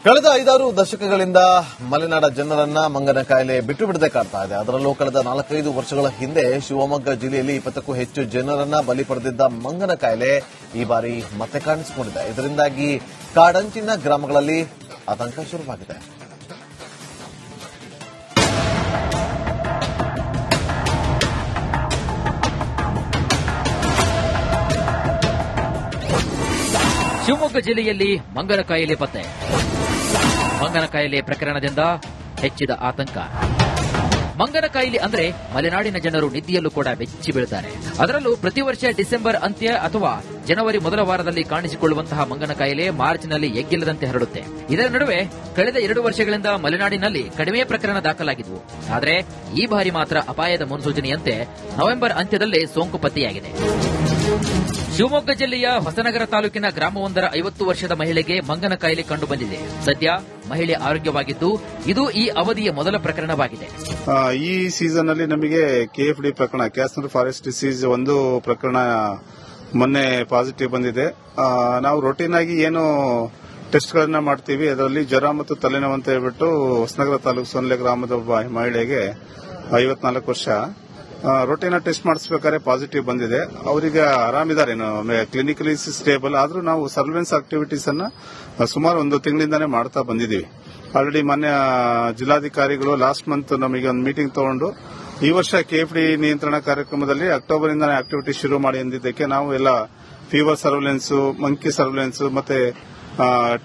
ಕಳೆದ 5-6 ದಶಕಗಳಿಂದ ಮಲೆನಾಡ ಜನರನ್ನ ಮಂಗನ ಕಾಯಿಲೆ ಬಿಟ್ಟು ಬಿಡದೆ ಕಾಡ್ತಾ ಇದೆ. ಅದರಲ್ಲೂ ಕಳೆದ 4-5 ವರ್ಷಗಳ ಹಿಂದೆ ಶಿವಮೊಗ್ಗ ಜಿಲ್ಲೆಯಲ್ಲಿ 20ಕ್ಕೂ ಹೆಚ್ಚು ಜನರನ್ನ ಬಲಿ ಪಡೆದಿದ್ದ ಮಂಗನ ಕಾಯಿಲೆ ಈ ಬಾರಿ ಮತ್ತೆ ಕಾಣಿಸಿಕೊಂಡಿದೆ. ಇದರಿಂದಾಗಿ ಕಾಡಂಚಿನ ಗ್ರಾಮಗಳಲ್ಲಿ ಆತಂಕ ಶುರುವಾಗಿದೆ. ಶಿವಮೊಗ್ಗ ಜಿಲ್ಲೆಯಲ್ಲಿ ಮಂಗನ ಕಾಯಿಲೆ ಪತ್ತೆ. ಮಂಗನ ಕಾಯಿಲೆ ಪ್ರಕರಣದಿಂದ ಹೆಚ್ಚಿದ ಆತಂಕ. ಮಂಗನ ಕಾಯಿಲೆ ಅಂದ್ರೆ ಮಲೆನಾಡಿನ ಜನರು ನಿದ್ದೆಯಲ್ಲೂ ಕೂಡ ಬೆಚ್ಚಿ ಬೀಳುತ್ತಾರೆ. ಅದರಲ್ಲೂ ಪ್ರತಿ ವರ್ಷ ಡಿಸೆಂಬರ್ ಅಂತ್ಯ ಅಥವಾ ಜನವರಿ ಮೊದಲ ವಾರದಲ್ಲಿ ಕಾಣಿಸಿಕೊಳ್ಳುವಂತಹ ಮಂಗನ ಕಾಯಿಲೆ ಮಾರ್ಚ್ನಲ್ಲಿ ಎಗ್ಗಿಲ್ಲದಂತೆ ಹರಡುತ್ತೆ. ಇದರ ನಡುವೆ ಕಳೆದ 2 ವರ್ಷಗಳಿಂದ ಮಲೆನಾಡಿನಲ್ಲಿ ಕಡಿಮೆ ಪ್ರಕರಣ ದಾಖಲಾಗಿದ್ವು. ಆದರೆ ಈ ಬಾರಿ ಮಾತ್ರ ಅಪಾಯದ ಮುನ್ಸೂಚನೆಯಂತೆ ನವೆಂಬರ್ ಅಂತ್ಯದಲ್ಲೇ ಸೋಂಕು ಪತ್ತೆಯಾಗಿದೆ. ಶಿವಮೊಗ್ಗ ಜಿಲ್ಲೆಯ ಹೊಸನಗರ ತಾಲೂಕಿನ ಗ್ರಾಮವೊಂದರ 50 ವರ್ಷದ ಮಹಿಳೆಗೆ ಮಂಗನ ಕಾಯಿಲೆ ಕಂಡುಬಂದಿದೆ. ಸದ್ಯ ಮಹಿಳೆ ಆರೋಗ್ಯವಾಗಿದ್ದು ಇದು ಈ ಅವಧಿಯ ಮೊದಲ ಪ್ರಕರಣವಾಗಿದೆ. ಈ ಸೀಸನ್ ಅಲ್ಲಿ ನಮಗೆ ಕೆಎಫ್ಡಿ ಪ್ರಕರಣ, ಕ್ಯಾಸ್ನರ್ ಫಾರೆಸ್ಟ್ ಡಿಸೀಸ್ ಒಂದು ಪ್ರಕರಣ ಮೊನ್ನೆ ಪಾಸಿಟಿವ್ ಬಂದಿದೆ. ನಾವು ರೊಟೀನ್ ಆಗಿ ಏನು ಟೆಸ್ಟ್ ಗಳನ್ನ ಮಾಡ್ತೀವಿ, ಅದರಲ್ಲಿ ಜ್ವರ ಮತ್ತು ತಲೆನೋವು ಅಂತ ಹೇಳ್ಬಿಟ್ಟು ಹೊಸನಗರ ತಾಲೂಕು ಸೊನ್ಲೆ ಗ್ರಾಮದ ಒಬ್ಬ ಮಹಿಳೆಗೆ 54 ವರ್ಷ ರೊಟೀನ್ ಟೆಸ್ಟ್ ಮಾಡಿಸಬೇಕಾದ್ರೆ ಪಾಸಿಟಿವ್ ಬಂದಿದೆ. ಅವರಿಗೆ ಆರಾಮಿದ್ದಾರೆ, ಕ್ಲಿನಿಕಲಿ ಸ್ಟೇಬಲ್. ಆದ್ರೂ ನಾವು ಸರ್ವೆಲೆನ್ಸ್ ಆಕ್ಟಿವಿಟೀಸ್ ಅನ್ನ ಸುಮಾರು 1 ತಿಂಗಳಿಂದಾನೇ ಮಾಡ್ತಾ ಬಂದಿದ್ದೀವಿ. ಆಲ್ರೆಡಿ ಮಾನ್ಯ ಜಿಲ್ಲಾಧಿಕಾರಿಗಳು ಲಾಸ್ಟ್ ಮಂತ್ ನಮಗೆ ಒಂದು ಮೀಟಿಂಗ್ ತಗೊಂಡು ಈ ವರ್ಷ ಕೆಎಫ್ಡಿ ನಿಯಂತ್ರಣ ಕಾರ್ಯಕ್ರಮದಲ್ಲಿ ಅಕ್ಟೋಬರ್ ಇಂದಾನೇ ಆಕ್ಟಿವಿಟಿ ಶುರು ಮಾಡಿ ಎಂದಿದ್ದಕ್ಕೆ ನಾವು ಎಲ್ಲ ಫೀವರ್ ಸರ್ವೆಲೆನ್ಸ್, ಮಂಕಿ ಸರ್ವೆಲೆನ್ಸ್ ಮತ್ತೆ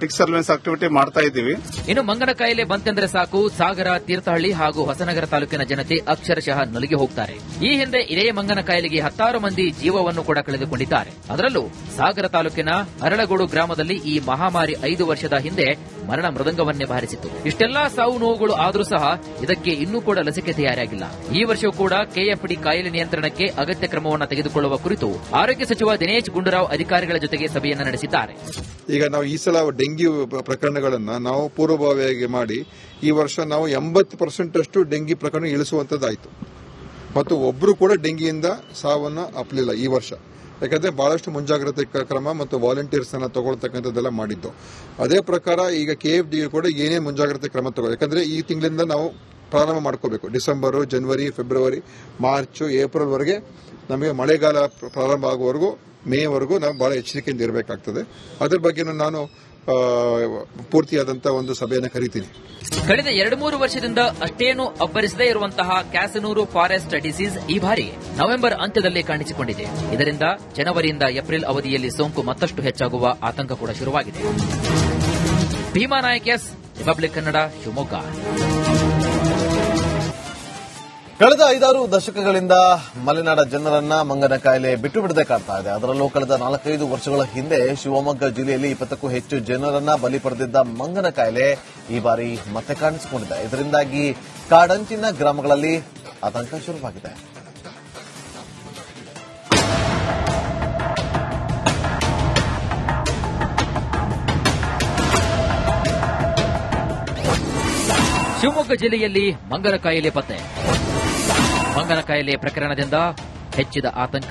ಟಿಕ್ ಸರ್ವೆಲೆನ್ಸ್ ಆಕ್ಟಿವಿಟಿ ಮಾಡ್ತಾ ಇದ್ದೀವಿ. ಇನ್ನು ಮಂಗನ ಕಾಯಿಲೆ ಬಂತೆಂದ್ರೆ ಸಾಕು, ಸಾಗರ, ತೀರ್ಥಹಳ್ಳಿ ಹಾಗೂ ಹೊಸನಗರ ತಾಲೂಕಿನ ಜನತೆ ಅಕ್ಷರಶಃ ನಲುಗಿ ಹೋಗ್ತಾರೆ. ಈ ಹಿಂದೆ ಇದೇ ಮಂಗನ ಕಾಯಿಲೆಗೆ 10 ಮಂದಿ ಜೀವವನ್ನು ಕೂಡ ಕಳೆದುಕೊಂಡಿದ್ದಾರೆ. ಅದರಲ್ಲೂ ಸಾಗರ ತಾಲೂಕಿನ ಅರಳಗೋಡು ಗ್ರಾಮದಲ್ಲಿ ಈ ಮಹಾಮಾರಿ 5 ವರ್ಷದ ಹಿಂದೆ ಮರಣ ಮೃದಂಗವನ್ನೇ ಬಾರಿಸಿತು. ಇಷ್ಟೆಲ್ಲಾ ಸಾವು ನೋವುಗಳು ಆದರೂ ಸಹ ಇದಕ್ಕೆ ಇನ್ನೂ ಕೂಡ ಲಸಿಕೆ ತಯಾರಾಗಿಲ್ಲ. ಈ ವರ್ಷವೂ ಕೂಡ ಕೆಎಫ್ಡಿ ಕಾಯಿಲೆ ನಿಯಂತ್ರಣಕ್ಕೆ ಅಗತ್ಯ ಕ್ರಮವನ್ನು ತೆಗೆದುಕೊಳ್ಳುವ ಕುರಿತು ಆರೋಗ್ಯ ಸಚಿವ ದಿನೇಶ್ ಗುಂಡೂರಾವ್ ಅಧಿಕಾರಿಗಳ ಜೊತೆಗೆ ಸಭೆಯನ್ನು ನಡೆಸಿದ್ದಾರೆ. ಈಗ ನಾವು ಈ ಸಲ ಡೆಂಗ್ಯೂ ಪ್ರಕರಣಗಳನ್ನ ನಾವು ಪೂರ್ವಭಾವಿಯಾಗಿ ಮಾಡಿ ಈ ವರ್ಷ ನಾವು 80% ಅಷ್ಟು ಡೆಂಗಿ ಪ್ರಕರಣ ಇಳಿಸುವಂತದ್ದಾಯಿತು. ಮತ್ತು ಒಬ್ಬರು ಕೂಡ ಡೆಂಗಿಯಿಂದ ಸಾವನ್ನ ಅಪ್ಪಲಿಲ್ಲ ಈ ವರ್ಷ. ಯಾಕಂದ್ರೆ ಬಹಳಷ್ಟು ಮುಂಜಾಗ್ರತೆ ಕ್ರಮ ಮತ್ತು ವಾಲಂಟಿಯರ್ಸ್ ಅನ್ನ ತಗೊಳ್ತಕ್ಕಂಥದ್ದೆಲ್ಲ ಮಾಡಿದ್ದು. ಅದೇ ಪ್ರಕಾರ ಈಗ ಕೆಎಫ್ಡಿ ಕೂಡ ಏನೇ ಮುಂಜಾಗ್ರತೆ ಕ್ರಮ ತಗೋ, ಯಾಕಂದ್ರೆ ಈ ತಿಂಗಳಿಂದ ನಾವು ಪ್ರಾರಂಭ ಮಾಡ್ಕೋಬೇಕು. ಡಿಸೆಂಬರ್, ಜನವರಿ, ಫೆಬ್ರವರಿ, ಮಾರ್ಚ್, ಏಪ್ರಿಲ್ ವರೆಗೆ ನಮಗೆ ಮಳೆಗಾಲ ಪ್ರಾರಂಭ ಆಗುವವರೆಗೂ, ಮೇವರೆಗೂ ನಾವು ಬಹಳ ಎಚ್ಚರಿಕೆಯಿಂದ ಇರಬೇಕಾಗ್ತದೆ. ಅದರ ಬಗ್ಗೆ ನಾನು ಪೂರ್ತಿಯಾದಂತಹ ಒಂದು ಸಭೆಯನ್ನು ಕರೀತೀನಿ. ಕಳೆದ 2-3 ವರ್ಷದಿಂದ ಅಷ್ಟೇನು ಅಬ್ಬರಿಸದೇ ಇರುವಂತಹ ಕ್ಯಾಸನೂರು ಫಾರೆಸ್ಟ್ ಡಿಸೀಸ್ ಈ ಬಾರಿ ನವೆಂಬರ್ ಅಂತ್ಯದಲ್ಲೇ ಕಾಣಿಸಿಕೊಂಡಿದೆ. ಇದರಿಂದ ಜನವರಿಯಿಂದ ಏಪ್ರಿಲ್ ಅವಧಿಯಲ್ಲಿ ಸೋಂಕು ಮತ್ತಷ್ಟು ಹೆಚ್ಚಾಗುವ ಆತಂಕ ಕೂಡ ಶುರುವಾಗಿದೆ. ಭೀಮಾ ನಾಯಕ್, ರಿಪಬ್ಲಿಕ್ ಕನ್ನಡ, ಶಿವಮೊಗ್ಗ. ಕಳೆದ 5-6 ದಶಕಗಳಿಂದ ಮಲೆನಾಡ ಜನರನ್ನ ಮಂಗನ ಕಾಯಿಲೆ ಬಿಟ್ಟು ಬಿಡದೆ ಕಾಡ್ತಾ ಇದೆ. ಅದರಲ್ಲೂ ಕಳೆದ 4-5 ವರ್ಷಗಳ ಹಿಂದೆ ಶಿವಮೊಗ್ಗ ಜಿಲ್ಲೆಯಲ್ಲಿ 20ಕ್ಕೂ ಹೆಚ್ಚು ಜನರನ್ನ ಬಲಿ ಪಡೆದಿದ್ದ ಮಂಗನ ಕಾಯಿಲೆ ಈ ಬಾರಿ ಮತ್ತೆ ಕಾಣಿಸಿಕೊಂಡಿದೆ. ಇದರಿಂದಾಗಿ ಕಾಡಂಚಿನ ಗ್ರಾಮಗಳಲ್ಲಿ ಆತಂಕ ಶುರುವಾಗಿದೆ. ಶಿವಮೊಗ್ಗ ಜಿಲ್ಲೆಯಲ್ಲಿ ಮಂಗನ ಕಾಯಿಲೆ ಪತ್ತೆ. ಮಂಗನ ಕಾಯಿಲೆ ಪ್ರಕರಣದಿಂದ ಹೆಚ್ಚಿದ ಆತಂಕ.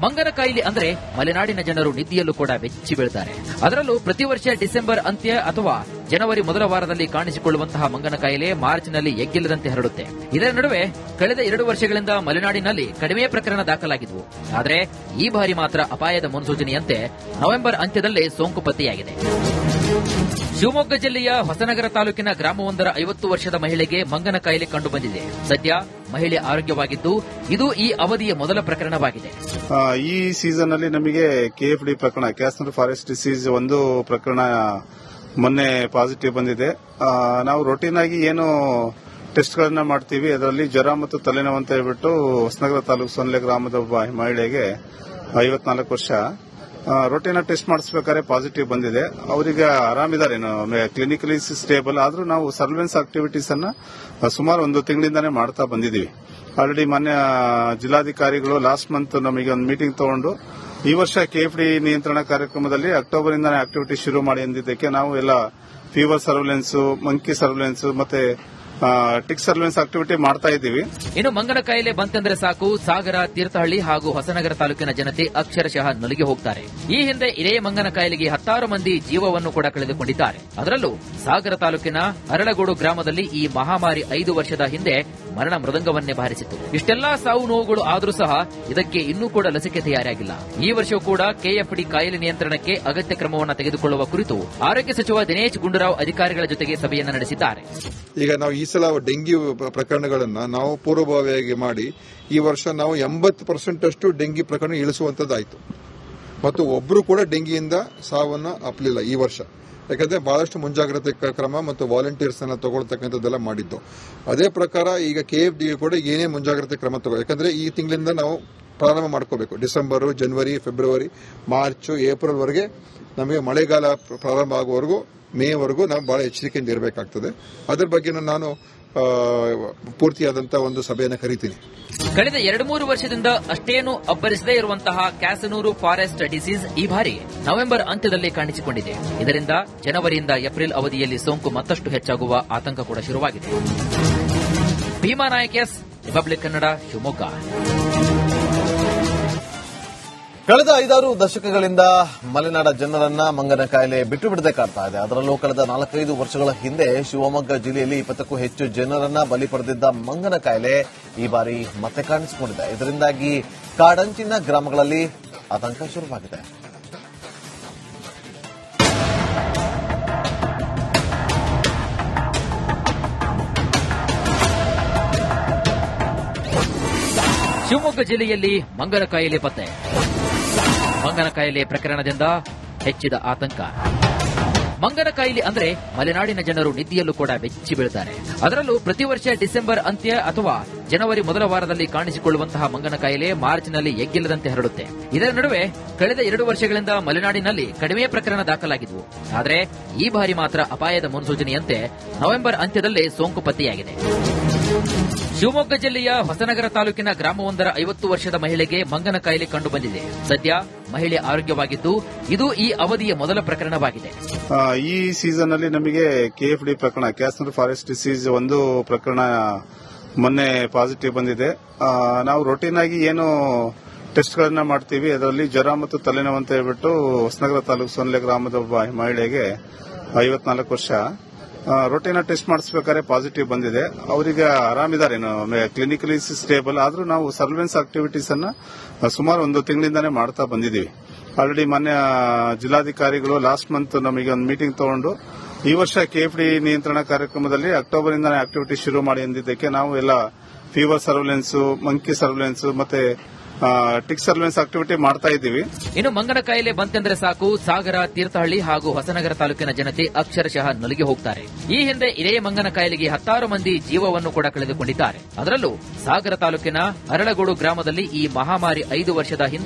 ಮಂಗನ ಕಾಯಿಲೆ ಅಂದ್ರೆ ಮಲೆನಾಡಿನ ಜನರು ನಿದ್ದೆಯಲ್ಲೂ ಕೂಡ ಬೆಚ್ಚಿ ಬೀಳುತ್ತಾರೆ. ಅದರಲ್ಲೂ ಪ್ರತಿ ವರ್ಷ ಡಿಸೆಂಬರ್ ಅಂತ್ಯ ಅಥವಾ ಜನವರಿ ಮೊದಲ ವಾರದಲ್ಲಿ ಕಾಣಿಸಿಕೊಳ್ಳುವಂತಹ ಮಂಗನ ಕಾಯಿಲೆ ಮಾರ್ಚ್ನಲ್ಲಿ ಎಗ್ಗಿಲ್ಲದಂತೆ ಹರಡುತ್ತೆ. ಇದರ ನಡುವೆ ಕಳೆದ 2 ವರ್ಷಗಳಿಂದ ಮಲೆನಾಡಿನಲ್ಲಿ ಕಡಿಮೆ ಪ್ರಕರಣ ದಾಖಲಾಗಿದ್ವು. ಆದರೆ ಈ ಬಾರಿ ಮಾತ್ರ ಅಪಾಯದ ಮುನ್ಸೂಚನೆಯಂತೆ ನವೆಂಬರ್ ಅಂತ್ಯದಲ್ಲೇ ಸೋಂಕು ಪತ್ತೆಯಾಗಿದೆ. ಶಿವಮೊಗ್ಗ ಜಿಲ್ಲೆಯ ಹೊಸನಗರ ತಾಲೂಕಿನ ಗ್ರಾಮವೊಂದರ 50 ವರ್ಷದ ಮಹಿಳೆಗೆ ಮಂಗನ ಕಾಯಿಲೆ ಕಂಡುಬಂದಿದೆ. ಸದ್ಯ ಮಹಿಳೆ ಆರೋಗ್ಯವಾಗಿದ್ದು ಇದು ಈ ಅವಧಿಯ ಮೊದಲ ಪ್ರಕರಣವಾಗಿದೆ. ಈ ಸೀಸನ್ ಅಲ್ಲಿ ನಮಗೆ ಕೆಎಫ್ಡಿ ಪ್ರಕರಣ, ಕ್ಯಾಸ್ನರ್ ಫಾರೆಸ್ಟ್ ಡಿಸೀಸ್ ಒಂದು ಪ್ರಕರಣ ಮೊನ್ನೆ ಪಾಸಿಟಿವ್ ಬಂದಿದೆ. ನಾವು ರೊಟೀನ್ ಆಗಿ ಏನು ಟೆಸ್ಟ್ ಗಳನ್ನ ಮಾಡ್ತೀವಿ, ಅದರಲ್ಲಿ ಜ್ವರ ಮತ್ತು ತಲೆನೋವು ಅಂತ ಹೇಳ್ಬಿಟ್ಟು ಹೊಸನಗರ ತಾಲೂಕು ಸೊನ್ಲೆ ಗ್ರಾಮದ ಒಬ್ಬ ಮಹಿಳೆಗೆ 54 ವರ್ಷ ರೊಟೀನ್ ಟೆಸ್ಟ್ ಮಾಡಿಸಬೇಕಾದ್ರೆ ಪಾಸಿಟಿವ್ ಬಂದಿದೆ. ಅವರಿಗೆ ಆರಾಮಿದ್ದಾರೆ, ಕ್ಲಿನಿಕಲಿ ಸ್ಟೇಬಲ್. ಆದ್ರೂ ನಾವು ಸರ್ವೆಲೆನ್ಸ್ ಆಕ್ಟಿವಿಟೀಸ್ ಅನ್ನ ಸುಮಾರು 1 ತಿಂಗಳಿಂದಾನೇ ಮಾಡ್ತಾ ಬಂದಿದ್ದೀವಿ. ಆಲ್ರೆಡಿ ಮಾನ್ಯ ಜಿಲ್ಲಾಧಿಕಾರಿಗಳು ಲಾಸ್ಟ್ ಮಂತ್ ನಮಗೆ ಒಂದು ಮೀಟಿಂಗ್ ತಗೊಂಡು ಈ ವರ್ಷ ಕೆಎಫ್ಡಿ ನಿಯಂತ್ರಣ ಕಾರ್ಯಕ್ರಮದಲ್ಲಿ ಅಕ್ಟೋಬರ್ ಇಂದಾನೇ ಆಕ್ಟಿವಿಟಿ ಶುರು ಮಾಡಿ ಎಂದಿದ್ದಕ್ಕೆ ನಾವು ಎಲ್ಲ ಫೀವರ್ ಸರ್ವೆಲೆನ್ಸ್, ಮಂಕಿ ಸರ್ವೆಲೆನ್ಸ್ ಮತ್ತೆ ಟಿಕ್ ಸರ್ವೆಲೆನ್ಸ್ ಆಕ್ಟಿವಿಟಿ ಮಾಡ್ತಾ ಇದ್ದೀವಿ. ಇನ್ನು ಮಂಗನ ಕಾಯಿಲೆ ಬಂತೆಂದ್ರೆ ಸಾಕು ಸಾಗರ, ತೀರ್ಥಹಳ್ಳಿ ಹಾಗೂ ಹೊಸನಗರ ತಾಲೂಕಿನ ಜನತೆ ಅಕ್ಷರಶಃ ನಲುಗಿ ಹೋಗ್ತಾರೆ. ಈ ಹಿಂದೆ ಇದೇ ಮಂಗನ ಕಾಯಿಲೆಗೆ 10 ಮಂದಿ ಜೀವವನ್ನು ಕೂಡ ಕಳೆದುಕೊಂಡಿದ್ದಾರೆ. ಅದರಲ್ಲೂ ಸಾಗರ ತಾಲೂಕಿನ ಅರಳಗೋಡು ಗ್ರಾಮದಲ್ಲಿ ಈ ಮಹಾಮಾರಿ 5 ವರ್ಷದ ಹಿಂದೆ ಮರಣ ಮೃದಂಗವನ್ನೇ ಬಾರಿಸಿತು. ಇಷ್ಟೆಲ್ಲಾ ಸಾವು ನೋವುಗಳು ಆದರೂ ಸಹ ಇದಕ್ಕೆ ಇನ್ನೂ ಕೂಡ ಲಸಿಕೆ ತಯಾರಾಗಿಲ್ಲ. ಈ ವರ್ಷವೂ ಕೂಡ ಕೆಎಫ್ಡಿ ಕಾಯಿಲೆ ನಿಯಂತ್ರಣಕ್ಕೆ ಅಗತ್ಯ ಕ್ರಮವನ್ನು ತೆಗೆದುಕೊಳ್ಳುವ ಕುರಿತು ಆರೋಗ್ಯ ಸಚಿವ ದಿನೇಶ್ ಗುಂಡೂರಾವ್ ಅಧಿಕಾರಿಗಳ ಜೊತೆಗೆ ಸಭೆಯನ್ನು ನಡೆಸಿದ್ದಾರೆ. ಈಗ ನಾವು ಈ ಸಲ ಡೆಂಗಿ ಪ್ರಕರಣಗಳನ್ನ ನಾವು ಪೂರ್ವಭಾವಿಯಾಗಿ ಮಾಡಿ ಈ ವರ್ಷ ನಾವು 80% ಅಷ್ಟು ಡೆಂಗಿ ಪ್ರಕರಣ ಇಳಿಸುವಂತದ್ದಾಯಿತು. ಮತ್ತು ಒಬ್ಬರು ಕೂಡ ಡೆಂಗಿಯಿಂದ ಸಾವನ್ನ ಅಪ್ಪಲಿಲ್ಲ ಈ ವರ್ಷ. ಯಾಕಂದ್ರೆ ಬಹಳಷ್ಟು ಮುಂಜಾಗ್ರತೆ ಕ್ರಮ ಮತ್ತು ವಾಲಂಟಿಯರ್ಸ್ ಅನ್ನ ತಗೊಳ್ತಕ್ಕಂಥದ್ದೆಲ್ಲ ಮಾಡಿದ್ದು. ಅದೇ ಪ್ರಕಾರ ಈಗ ಕೆಎಫ್ಡಿ ಕೂಡ ಏನೇ ಮುಂಜಾಗ್ರತೆ ಕ್ರಮ ತಗೋ, ಯಾಕಂದ್ರೆ ಈ ತಿಂಗಳಿಂದ ನಾವು ಪ್ರಾರಂಭ ಮಾಡ್ಕೋಬೇಕು. ಡಿಸೆಂಬರ್, ಜನವರಿ, ಫೆಬ್ರವರಿ, ಮಾರ್ಚ್, ಏಪ್ರಿಲ್ ವರೆಗೆ ನಮಗೆ ಮಳೆಗಾಲ ಪ್ರಾರಂಭ ಆಗುವವರೆಗೂ, ಮೇವರೆಗೂ ನಾವು ಬಹಳ ಎಚ್ಚರಿಕೆಯಿಂದ ಇರಬೇಕಾಗ್ತದೆ. ಅದರ ಬಗ್ಗೆ ನಾನು ಪೂರ್ತಿಯಾದಂತಹ ಒಂದು ಸಭೆಯನ್ನು ಕರೀತೀನಿ. ಕಳೆದ 2-3 ವರ್ಷದಿಂದ ಅಷ್ಟೇನು ಅಬ್ಬರಿಸದೇ ಇರುವಂತಹ ಕ್ಯಾಸನೂರು ಫಾರೆಸ್ಟ್ ಡಿಸೀಸ್ ಈ ಬಾರಿ ನವೆಂಬರ್ ಅಂತ್ಯದಲ್ಲಿ ಕಾಣಿಸಿಕೊಂಡಿದೆ. ಇದರಿಂದ ಜನವರಿಯಿಂದ ಏಪ್ರಿಲ್ ಅವಧಿಯಲ್ಲಿ ಸೋಂಕು ಮತ್ತಷ್ಟು ಹೆಚ್ಚಾಗುವ ಆತಂಕ ಕೂಡ ಶುರುವಾಗಿದೆ. Bhima Nayak, S, Republic Kannada, Shivamogga. ಕಳೆದ 5-6 ದಶಕಗಳಿಂದ ಮಲೆನಾಡ ಜನರನ್ನ ಮಂಗನ ಕಾಯಿಲೆ ಬಿಟ್ಟು ಬಿಡದೆ ಕಾಡ್ತಾ ಇದೆ. ಅದರಲ್ಲೂ ಕಳೆದ 4-5 ವರ್ಷಗಳ ಹಿಂದೆ ಶಿವಮೊಗ್ಗ ಜಿಲ್ಲೆಯಲ್ಲಿ 20ಕ್ಕೂ ಹೆಚ್ಚು ಜನರನ್ನ ಬಲಿ ಪಡೆದಿದ್ದ ಮಂಗನ ಕಾಯಿಲೆ ಈ ಬಾರಿ ಮತ್ತೆ ಕಾಣಿಸಿಕೊಂಡಿದೆ. ಇದರಿಂದಾಗಿ ಕಾಡಂಚಿನ ಗ್ರಾಮಗಳಲ್ಲಿ ಆತಂಕ ಶುರುವಾಗಿದೆ. ಶಿವಮೊಗ್ಗ ಜಿಲ್ಲೆಯಲ್ಲಿ ಮಂಗನ ಕಾಯಿಲೆ ಪತ್ತೆ. ಮಂಗನ ಕಾಯಿಲೆ ಪ್ರಕರಣದಿಂದ ಹೆಚ್ಚಿದ ಆತಂಕ. ಮಂಗನ ಕಾಯಿಲೆ ಅಂದ್ರೆ ಮಲೆನಾಡಿನ ಜನರು ನಿದ್ದೆಯಲ್ಲೂ ಕೂಡ ಬೆಚ್ಚಿ ಬೀಳುತ್ತಾರೆ. ಅದರಲ್ಲೂ ಪ್ರತಿ ವರ್ಷ ಡಿಸೆಂಬರ್ ಅಂತ್ಯ ಅಥವಾ ಜನವರಿ ಮೊದಲ ವಾರದಲ್ಲಿ ಕಾಣಿಸಿಕೊಳ್ಳುವಂತಹ ಮಂಗನ ಕಾಯಿಲೆ ಮಾರ್ಚ್ನಲ್ಲಿ ಎಗ್ಗಿಲ್ಲದಂತೆ ಹರಡುತ್ತೆ. ಇದರ ನಡುವೆ ಕಳೆದ 2 ವರ್ಷಗಳಿಂದ ಮಲೆನಾಡಿನಲ್ಲಿ ಕಡಿಮೆ ಪ್ರಕರಣ ದಾಖಲಾಗಿದ್ವು. ಆದರೆ ಈ ಬಾರಿ ಮಾತ್ರ ಅಪಾಯದ ಮುನ್ಸೂಚನೆಯಂತೆ ನವೆಂಬರ್ ಅಂತ್ಯದಲ್ಲೇ ಸೋಂಕು ಪತ್ತೆಯಾಗಿದೆ. ಶಿವಮೊಗ್ಗ ಜಿಲ್ಲೆಯ ಹೊಸನಗರ ತಾಲೂಕಿನ ಗ್ರಾಮವೊಂದರ 50 ವರ್ಷದ ಮಹಿಳೆಗೆ ಮಂಗನ ಕಾಯಿಲೆ ಕಂಡುಬಂದಿದೆ. ಸದ್ಯ ಮಹಿಳೆ ಆರೋಗ್ಯವಾಗಿದ್ದು ಇದು ಈ ಅವಧಿಯ ಮೊದಲ ಪ್ರಕರಣವಾಗಿದೆ. ಈ ಸೀಸನ್ ಅಲ್ಲಿ ನಮಗೆ ಕೆಎಫ್ಡಿ ಪ್ರಕರಣ, ಕ್ಯಾಸನೂರು ಫಾರೆಸ್ಟ್ ಡಿಸೀಸ್ ಒಂದು ಪ್ರಕರಣ ಮೊನ್ನೆ ಪಾಸಿಟಿವ್ ಬಂದಿದೆ. ನಾವು ರೊಟೀನ್ ಆಗಿ ಏನು ಟೆಸ್ಟ್ ಗಳನ್ನ ಮಾಡ್ತೀವಿ, ಅದರಲ್ಲಿ ಜ್ವರ ಮತ್ತು ತಲೆನೋವು ಅಂತ ಹೇಳ್ಬಿಟ್ಟು ಹೊಸನಗರ ತಾಲೂಕು ಸೊನ್ಲೆ ಗ್ರಾಮದ ಒಬ್ಬ ಮಹಿಳೆಗೆ 54 ವರ್ಷ ರೊಟೀನ್ ಟೆಸ್ಟ್ ಮಾಡಿಸಬೇಕಾದ್ರೆ ಪಾಸಿಟಿವ್ ಬಂದಿದೆ. ಅವರಿಗೆ ಆರಾಮಿದ್ದಾರೆ, ಕ್ಲಿನಿಕಲಿ ಸ್ಟೇಬಲ್. ಆದ್ರೂ ನಾವು ಸರ್ವೆಲೆನ್ಸ್ ಆಕ್ಟಿವಿಟೀಸ್ ಅನ್ನ ಸುಮಾರು 1 ತಿಂಗಳಿಂದಾನೇ ಮಾಡ್ತಾ ಬಂದಿದ್ದೀವಿ. ಆಲ್ರೆಡಿ ಮಾನ್ಯ ಜಿಲ್ಲಾಧಿಕಾರಿಗಳು ಲಾಸ್ಟ್ ಮಂತ್ ನಮಗೆ ಒಂದು ಮೀಟಿಂಗ್ ತಗೊಂಡು ಈ ವರ್ಷ ಕೆಎಫ್ಡಿ ನಿಯಂತ್ರಣ ಕಾರ್ಯಕ್ರಮದಲ್ಲಿ ಅಕ್ಟೋಬರ್ ಇಂದಾನೇ ಆಕ್ಟಿವಿಟಿ ಶುರು ಮಾಡಿ ಎಂದಿದ್ದಕ್ಕೆ ನಾವು ಎಲ್ಲ ಫೀವರ್ ಸರ್ವೆಲೆನ್ಸ್, ಮಂಕಿ ಸರ್ವೆಲೆನ್ಸ್ ಮತ್ತೆ ಟಿಕ್ ಸರ್ವೆಲೆನ್ಸ್ ಆಕ್ಟಿವಿಟಿ ಮಾಡ್ತಾ ಇದ್ದೀವಿ. ಇನ್ನು ಮಂಗನ ಕಾಯಿಲೆ ಬಂತೆಂದ್ರೆ ಸಾಕು ಸಾಗರ, ತೀರ್ಥಹಳ್ಳಿ ಹಾಗೂ ಹೊಸನಗರ ತಾಲೂಕಿನ ಜನತೆ ಅಕ್ಷರಶಃ ನಲುಗಿ ಹೋಗ್ತಾರೆ. ಈ ಹಿಂದೆ ಇದೇ ಮಂಗನ ಕಾಯಿಲೆಗೆ 10 ಮಂದಿ ಜೀವವನ್ನು ಕೂಡ ಕಳೆದುಕೊಂಡಿದ್ದಾರೆ. ಅದರಲ್ಲೂ ಸಾಗರ ತಾಲೂಕಿನ ಅರಳಗೋಡು ಗ್ರಾಮದಲ್ಲಿ ಈ ಮಹಾಮಾರಿ 5 ವರ್ಷದ ಹಿಂದೆ